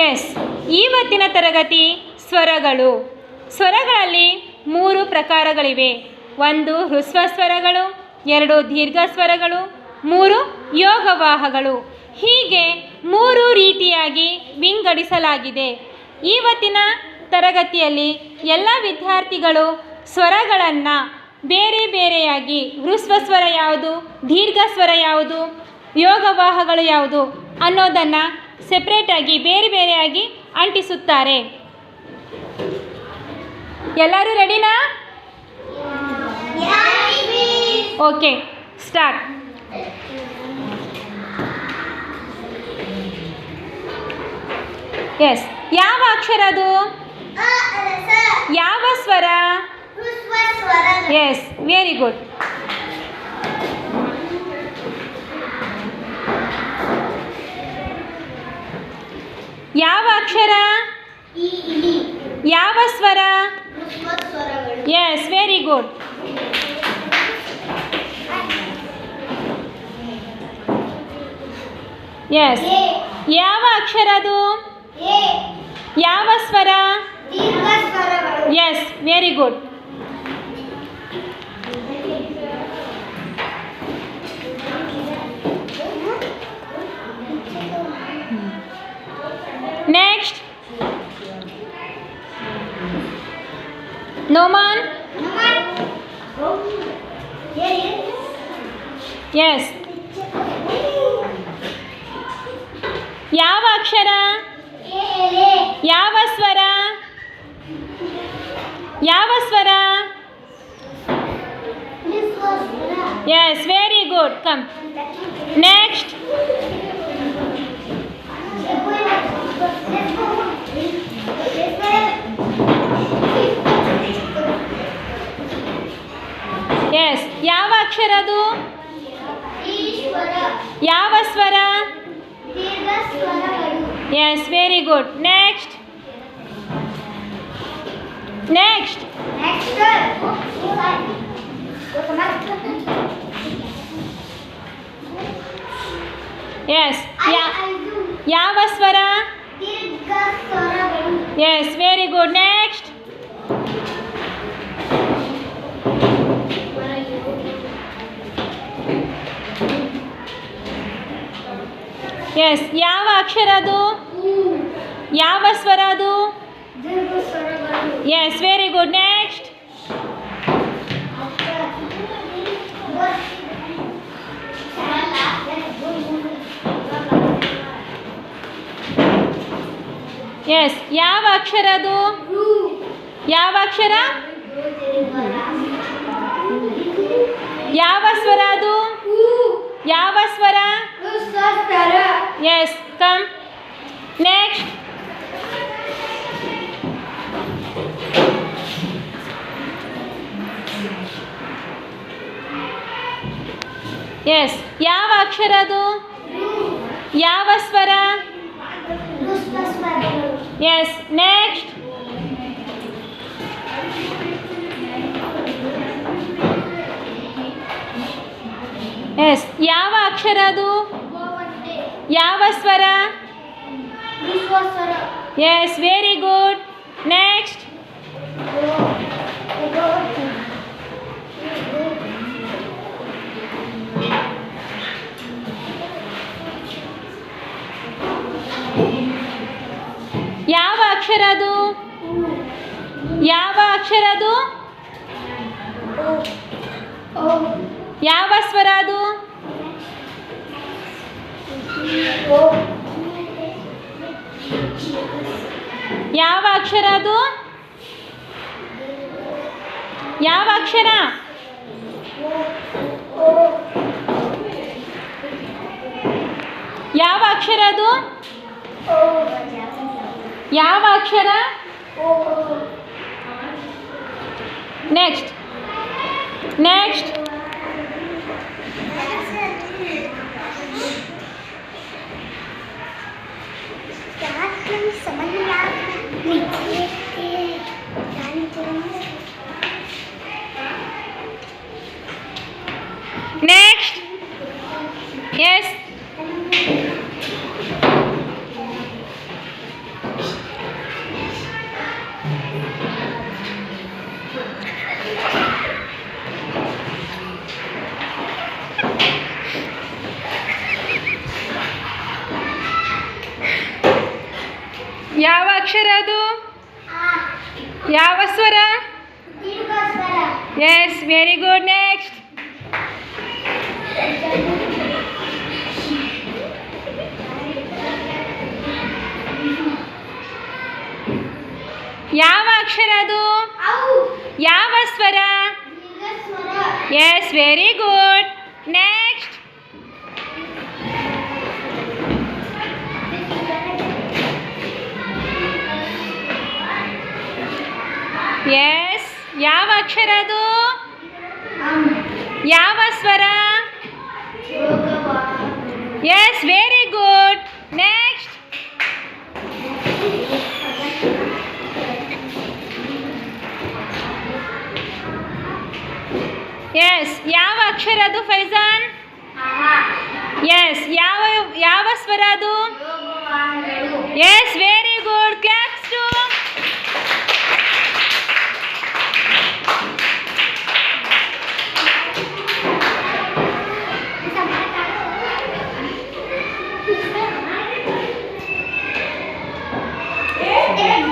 S, ಇವತ್ತಿನ ತರಗತಿ ಸ್ವರಗಳು. ಸ್ವರಗಳಲ್ಲಿ 3 ಪ್ರಕಾರಗಳಿವೆ. 1 ಹ್ರಸ್ವ ಸ್ವರಗಳು, 2 ದೀರ್ಘ ಸ್ವರಗಳು, 3 ಯೋಗವಾಹಗಳು. ಹೀಗೆ 3 ರೀತಿಯಾಗಿ ವಿಂಗಡಿಸಲಾಗಿದೆ. ಇವತ್ತಿನ ತರಗತಿಯಲ್ಲಿ ಎಲ್ಲ ವಿದ್ಯಾರ್ಥಿಗಳು ಸ್ವರಗಳನ್ನು ಬೇರೆ ಬೇರೆಯಾಗಿ ಹ್ರಸ್ವ ಸ್ವರ ಯಾವುದು, ದೀರ್ಘ ಸ್ವರ ಯಾವುದು, ಯೋಗವಾಹಗಳು ಯಾವುದು ಅನ್ನೋದನ್ನು ಸೆಪ್ರೇಟಾಗಿ ಬೇರೆ ಬೇರೆಯಾಗಿ ಅಂಟಿಸುತ್ತಾರೆ. ಎಲ್ಲರೂ ರೆಡಿನಾ? Okay, start. ಎಸ್, ಯಾವ ಅಕ್ಷರ ಅದು? ಯಾವ ಸ್ವರ? Yes, very good. ಯಾವ ಅಕ್ಷರ? ಯಾವ ಸ್ವರ? Yes, very good. ಎಸ್, ಯಾವ ಅಕ್ಷರ ಅದು? ಯಾವ ಸ್ವರ? Yes, very good. Next, Noman. Yes. ಯಾವ ಅಕ್ಷರ? ಯಾವ ಸ್ವರ? ಯಾವ ಸ್ವರ? Yes, very good. Come. Next. Yes, ಯಾವ ಅಕ್ಷರ ಅದು? ಯಾವ ಸ್ವರ? Yes, very good. Next. Next. Yes, ಯಾವ ಸ್ವರ? Yes, very good. Next. Yes, ಯಾವ ಅಕ್ಷರ ಅದು? ಯಾವ ಸ್ವರ ಅದು? Yes, very good. Next. Yes, ಯಾವ ಅಕ್ಷರ ಅದು? ಯಾವ ಅಕ್ಷರ? ಯಾವ ಸ್ವರ ಅದು? ಯಾವ ಸ್ವರ? S, come. ನೆಕ್ಸ್ಟ್. ಎಸ್, ಯಾವ ಅಕ್ಷರ ಅದು? ಯಾವ ಸ್ವರ? S, next. ಎಸ್, ಯಾವ ಅಕ್ಷರ ಅದು? ಯಾವ ಸ್ವರ? Yes, very good. ನೆಕ್ಸ್ಟ್. ಯಾವ ಅಕ್ಷರ ಅದು? ಯಾವ ಅಕ್ಷರ ಅದು? ಯಾವ ಸ್ವರ ಅದು? ಯಾವ ಅಕ್ಷರ ಅದು? ಯಾವ ಅಕ್ಷರ? ಯಾವ ಅಕ್ಷರ ಅದು? ಯಾವ ಅಕ್ಷರ? ನೆಕ್ಸ್ಟ್. ನೆಕ್ಸ್ಟ್. ನೆಕ್ಸ್ಟ್. ಎಸ್, ಯಾವ ಅಕ್ಷರ ಅದು? ಯಾವ ಸ್ವರ? Yes, very good. ನೆಕ್ಸ್ಟ್. ಯಾವ ಅಕ್ಷರ ಅದು? ಯಾವ ಸ್ವರ? Yes, very good. Next. Yes, ಯಾವ ಅಕ್ಷರ ಅದು? ಯಾವ ಸ್ವರ? Yes, very good. Next. Yes, ಯಾವ ಅಕ್ಷರ ಅದು ಫೈಜಾನ್? ಎಸ್, ಯಾವ ಸ್ವರ ಅದು? ಎಸ್,